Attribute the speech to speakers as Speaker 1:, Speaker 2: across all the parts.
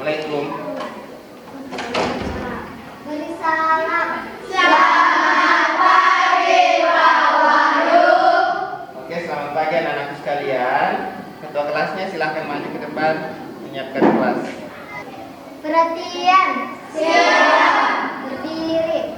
Speaker 1: Assalamualaikum.
Speaker 2: Beri salam.
Speaker 3: Selamat pagi Pak Wahyu.
Speaker 1: Oke, selamat pagi anak-anakku sekalian. Ketua kelasnya silahkan maju ke depan menyiapkan kelas.
Speaker 2: Perhatian.
Speaker 3: Siap.
Speaker 2: Berdiri.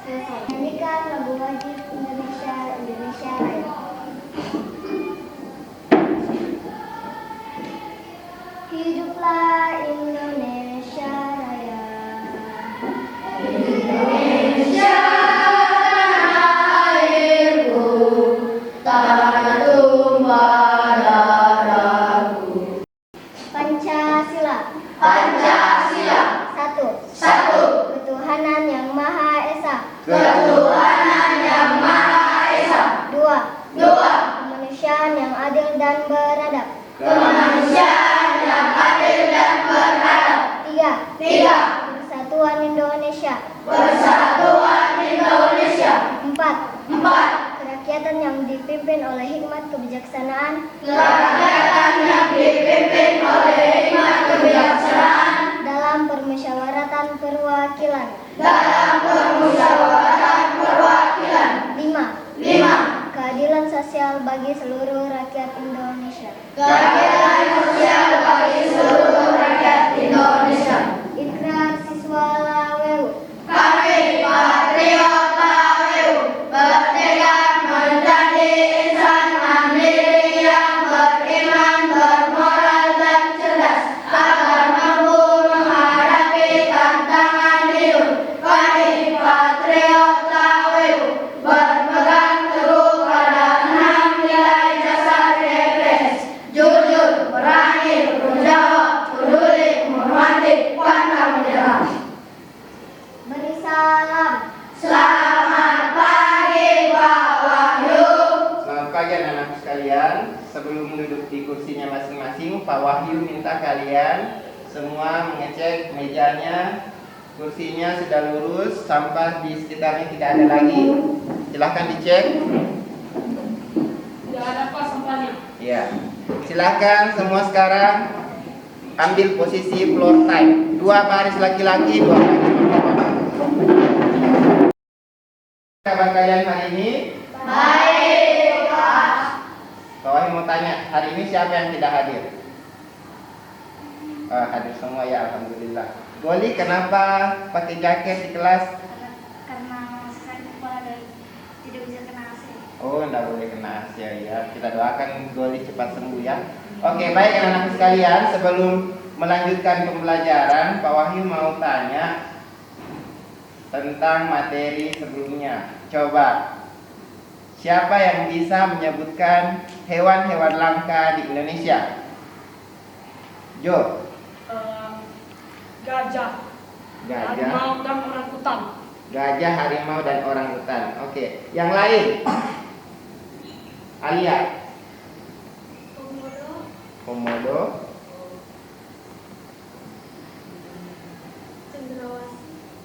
Speaker 2: Selesai. Nyanyikan lagu wajib Indonesia Raya. Hiduplah Indonesia Raya.
Speaker 3: Indonesia tanah airku, tanah tumpah darahku.
Speaker 2: Pancasila.
Speaker 3: Pancasila.
Speaker 2: Satu. Ketuhanan yang Maha Esa.
Speaker 3: Ketuhanan yang Maha Esa.
Speaker 2: Dua. Kemanusiaan yang adil dan beradab.
Speaker 3: Kemanusiaan yang adil dan beradab.
Speaker 2: Tiga. Persatuan Indonesia.
Speaker 3: Persatuan Indonesia.
Speaker 2: Empat. Kerakyatan yang dipimpin oleh hikmat kebijaksanaan.
Speaker 3: Kerakyatan yang dipimpin oleh hikmat kebijaksanaan.
Speaker 2: Dalam permusyawaratan perwakilan.
Speaker 3: Dalam permusyawaratan perwakilan.
Speaker 2: Lima. Keadilan sosial bagi seluruh rakyat Indonesia.
Speaker 3: Keadilan sosial bagi seluruh rakyat Indonesia.
Speaker 2: Ikrar siswa Lawewu.
Speaker 3: Kami patriot Lawewu bertekad menjadi insan mandiri yang beriman, bermoral dan cerdas agar mampu menghadapi tantangan hidup. Kami patriot Lawewu berpegang teguh pada 6 nilai dasar EPS: jujur, berani, bertanggung jawab, peduli, menghormati, pantang menyerah.
Speaker 2: Beri salam.
Speaker 3: Selamat pagi Pak Wahyu.
Speaker 1: Selamat pagi anak-anak sekalian. Sebelum duduk di kursinya masing-masing, Pak Wahyu minta kalian semua mengecek mejanya, kursinya sudah lurus, sampah di sekitarnya tidak ada lagi. Silahkan dicek.
Speaker 4: Tidak ada apa sampahnya.
Speaker 1: Ya, silahkan semua sekarang ambil posisi floor time. 2 baris laki-laki, 2 baris perempuan. Kabar kalian hari ini?
Speaker 3: Baik Pak.
Speaker 1: Pak Wahyu mau tanya, hari ini siapa yang tidak hadir? Hadir semua ya, alhamdulillah. Goli, kenapa pakai jaket di kelas?
Speaker 2: Karena sekarang kepala dari tidak bisa kena AC.
Speaker 1: Oh, enggak boleh kena Asia ya. Kita doakan Goli cepat sembuh ya. Oke, baik anak-anak sekalian, sebelum melanjutkan pembelajaran, Pak Wahyu mau tanya tentang materi sebelumnya. Coba, siapa yang bisa menyebutkan hewan-hewan langka di Indonesia? Jo.
Speaker 4: Gajah, harimau dan orangutan.
Speaker 1: Gajah, harimau, dan orangutan. Oke, yang lain? Alia. Komodo.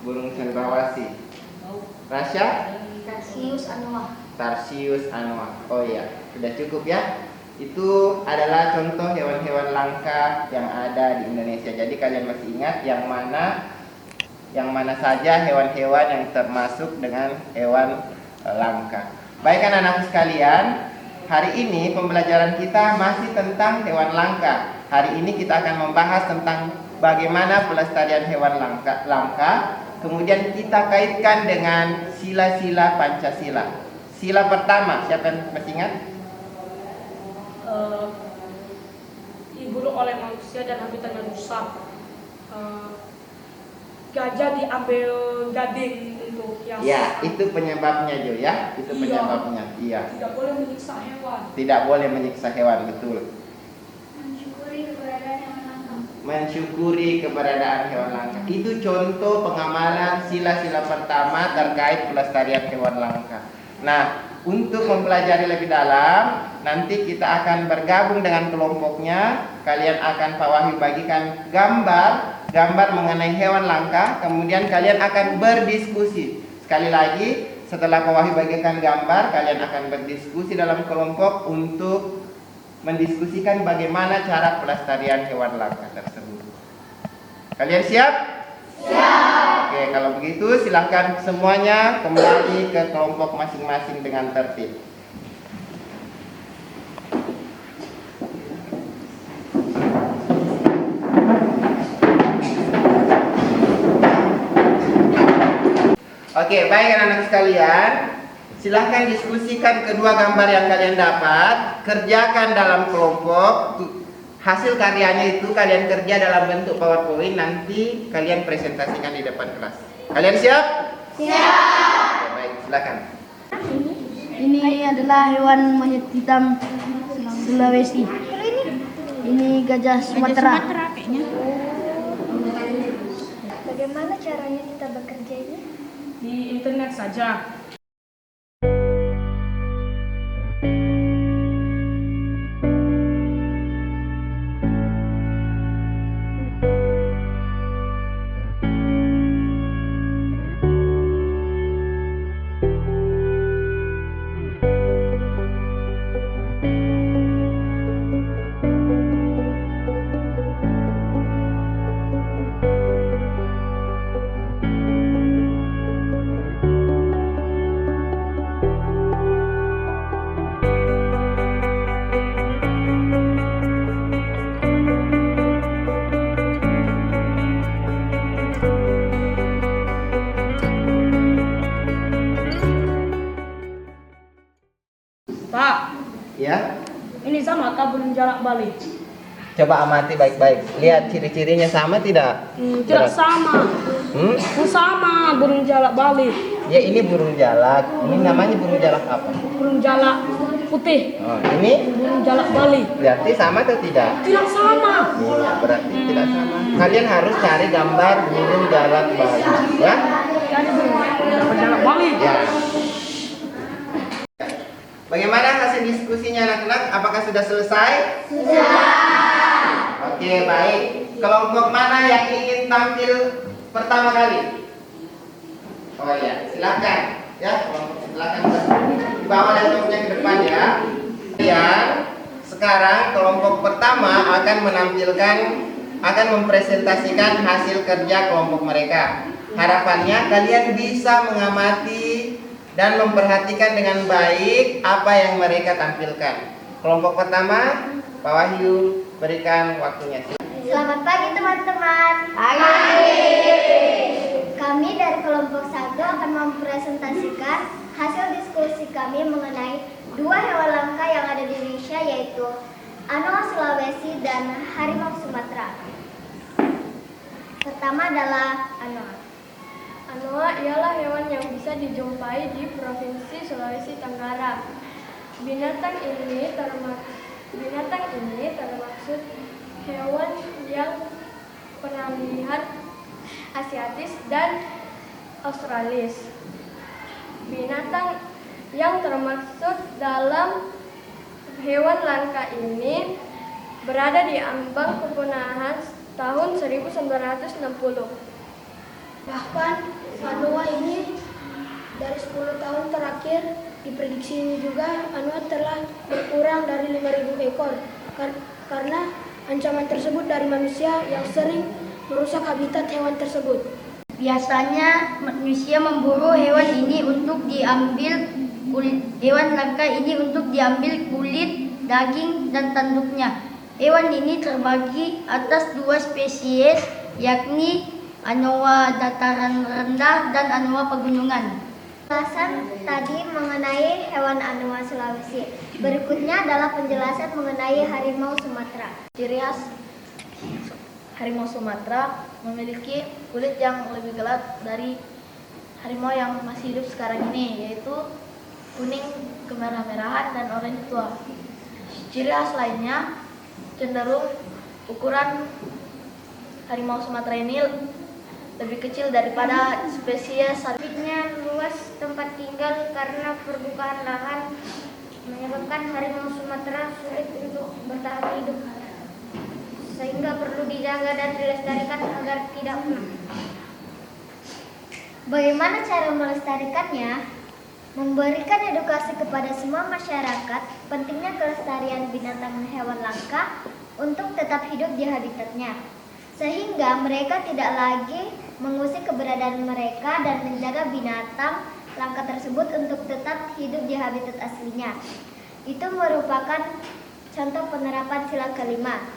Speaker 1: Burung cendrawasih. Rasya? Tarsius anoa. Oh iya, sudah cukup ya. Itu adalah contoh hewan-hewan langka yang ada di Indonesia. Jadi kalian masih ingat yang mana saja hewan-hewan yang termasuk dengan hewan langka. Baik anak-anak sekalian, hari ini pembelajaran kita masih tentang hewan langka. Hari ini kita akan membahas tentang bagaimana pelestarian hewan langka. Kemudian kita kaitkan dengan sila-sila Pancasila. Sila pertama, siapa yang masih ingat?
Speaker 4: Diburu oleh manusia dan habitatnya rusak. Gajah diambil gading untuk hias.
Speaker 1: Ya, itu penyebabnya Jo ya. Itu
Speaker 4: Iya.
Speaker 1: penyebabnya. Iya.
Speaker 4: Tidak boleh menyiksa hewan.
Speaker 1: Tidak boleh menyiksa hewan, betul.
Speaker 2: Mensyukuri keberadaan hewan langka.
Speaker 1: Itu contoh pengamalan sila-sila pertama terkait pelestarian hewan langka. Nah, untuk mempelajari lebih dalam, nanti kita akan bergabung dengan kelompoknya. Kalian akan Pak Wahyu bagikan gambar mengenai hewan langka. Kemudian kalian akan berdiskusi. Sekali lagi, setelah Pak Wahyu bagikan gambar, kalian akan berdiskusi dalam kelompok untuk mendiskusikan bagaimana cara pelestarian hewan langka tersebut. Kalian siap? Siap. Oke, kalau begitu silakan semuanya kembali ke kelompok masing-masing dengan tertib. Oke, baik anak-anak sekalian. Silahkan diskusikan kedua gambar yang kalian dapat. Kerjakan dalam kelompok. Hasil karyanya itu kalian kerja dalam bentuk PowerPoint. Nanti kalian presentasikan di depan kelas. Kalian siap?
Speaker 3: Siap.
Speaker 1: Oke, baik, silakan.
Speaker 5: Ini adalah hewan monyet hitam Sulawesi. Ini gajah Sumatera.
Speaker 2: Bagaimana caranya kita bekerja ini?
Speaker 4: Di internet saja. Pak,
Speaker 1: Ya,
Speaker 4: ini sama kah burung jalak balik?
Speaker 1: coba amati baik-baik. Lihat ciri-cirinya sama tidak?
Speaker 4: Tidak sama. Sama burung jalak balik.
Speaker 1: Ya, ini burung jalak. Ini namanya burung jalak apa?
Speaker 4: Burung jalak putih.
Speaker 1: Oh, ini
Speaker 4: Burung jalak balik.
Speaker 1: berarti sama atau tidak?
Speaker 4: Tidak sama.
Speaker 1: Iya, berarti tidak sama. Kalian harus cari gambar burung jalak balik, ya?
Speaker 4: Jadi burung jalak balik.
Speaker 1: Ya. Bagaimana hasil diskusinya anak-anak? Apakah sudah selesai? Sudah. Oke, baik. Kelompok mana yang ingin tampil pertama kali? Oh ya, silakan. Ya, silakan bawa laptopnya ke depan ya. Kemudian sekarang kelompok pertama akan mempresentasikan hasil kerja kelompok mereka. Harapannya kalian bisa mengamati dan memperhatikan dengan baik apa yang mereka tampilkan. Kelompok pertama, Pak Wahyu, berikan waktunya.
Speaker 2: Selamat pagi teman-teman. Kami dari kelompok 1 akan mempresentasikan hasil diskusi kami mengenai dua hewan langka yang ada di Indonesia, yaitu anoa Sulawesi dan harimau Sumatera. Pertama adalah anoa.
Speaker 6: Anoa ialah hewan yang bisa dijumpai di Provinsi Sulawesi Tenggara. Binatang ini termaksud hewan yang pernah lihat Asiatis dan Australis. Binatang yang termaksud dalam hewan langka ini berada di ambang kepunahan tahun 1960.
Speaker 5: Bahkan anoa ini dari 10 tahun terakhir diprediksi ini juga anoa telah berkurang dari 5.000 ekor karena ancaman tersebut dari manusia yang sering merusak habitat hewan tersebut.
Speaker 7: Biasanya manusia memburu hewan ini untuk diambil kulit. Hewan langka ini untuk diambil kulit, daging, dan tanduknya. Hewan ini terbagi atas dua spesies, yakni anoa dataran rendah dan anoa pegunungan.
Speaker 2: Penjelasan tadi mengenai hewan anoa Sulawesi. Berikutnya adalah penjelasan mengenai harimau Sumatera.
Speaker 5: Ciri khas harimau Sumatera memiliki kulit yang lebih gelap dari harimau yang masih hidup sekarang ini, yaitu kuning kemerah-merahan dan oranye tua. Ciri khas lainnya cenderung ukuran harimau Sumatera ini lebih kecil daripada spesies.
Speaker 2: Habitnya luas tempat tinggal karena perbukaan lahan menyebabkan harimau Sumatera sulit untuk bertahan hidup, sehingga perlu dijaga dan dilestarikan agar tidak punah. Bagaimana cara melestarikannya? Memberikan edukasi kepada semua masyarakat pentingnya kelestarian binatang dan hewan langka untuk tetap hidup di habitatnya, sehingga mereka tidak lagi mengusik keberadaan mereka dan menjaga binatang langka tersebut untuk tetap hidup di habitat aslinya. Itu merupakan contoh penerapan sila kelima.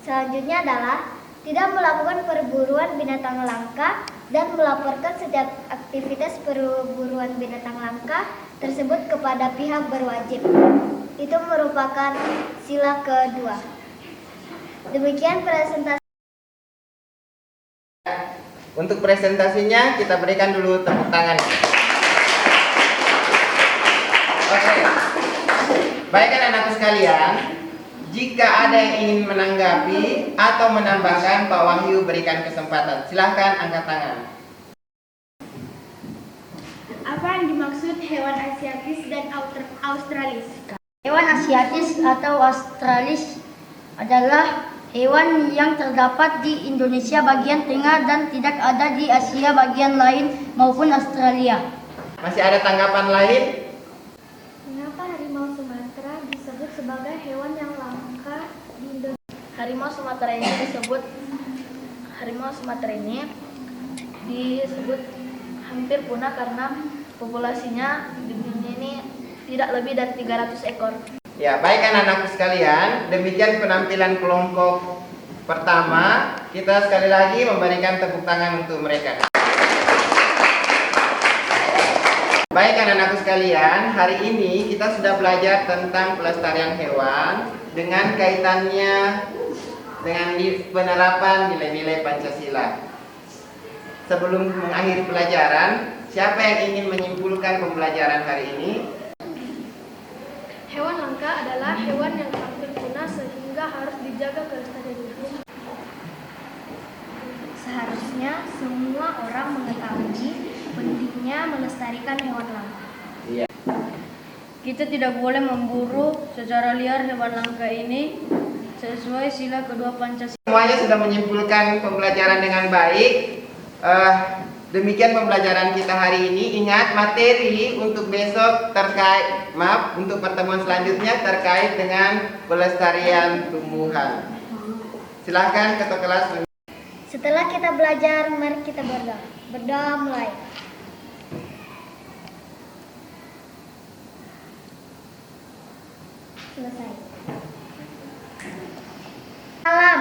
Speaker 2: Selanjutnya adalah tidak melakukan perburuan binatang langka dan melaporkan setiap aktivitas perburuan binatang langka tersebut kepada pihak berwajib. Itu merupakan sila kedua. Demikian presentasi.
Speaker 1: Untuk presentasinya kita berikan dulu tepuk tangan. Oke. Baik anak-anakku sekalian, jika ada yang ingin menanggapi atau menambahkan, Pak Wahyu berikan kesempatan. Silahkan angkat tangan.
Speaker 6: Apa yang dimaksud hewan asiatis dan australis?
Speaker 7: Hewan asiatis atau australis adalah hewan yang terdapat di Indonesia bagian tengah dan tidak ada di Asia bagian lain maupun Australia.
Speaker 1: Masih ada tanggapan lain?
Speaker 2: Mengapa harimau Sumatera disebut sebagai hewan yang langka di Indonesia?
Speaker 5: Harimau Sumatera ini disebut hampir punah karena populasinya di dunia ini tidak lebih dari 300 ekor.
Speaker 1: Ya, baik anak-anakku sekalian, demikian penampilan kelompok pertama. Kita sekali lagi memberikan tepuk tangan untuk mereka. Baik anak-anakku sekalian, hari ini kita sudah belajar tentang pelestarian hewan dengan kaitannya dengan penerapan nilai-nilai Pancasila. Sebelum mengakhiri pelajaran, siapa yang ingin menyimpulkan pembelajaran hari ini?
Speaker 6: Hewan langka adalah hewan yang hampir punah sehingga harus dijaga kelestariannya.
Speaker 2: Seharusnya semua orang mengetahui pentingnya melestarikan hewan langka.
Speaker 1: Iya.
Speaker 7: Kita tidak boleh memburu secara liar hewan langka ini sesuai sila kedua Pancasila.
Speaker 1: Semuanya sudah menyimpulkan pembelajaran dengan baik. Demikian pembelajaran kita hari ini. Ingat, materi untuk besok untuk pertemuan selanjutnya terkait dengan pelestarian tumbuhan. Silahkan ketua kelas.
Speaker 2: Setelah kita belajar, mari kita berdoa. Berdoa mulai. Selesai. Salam.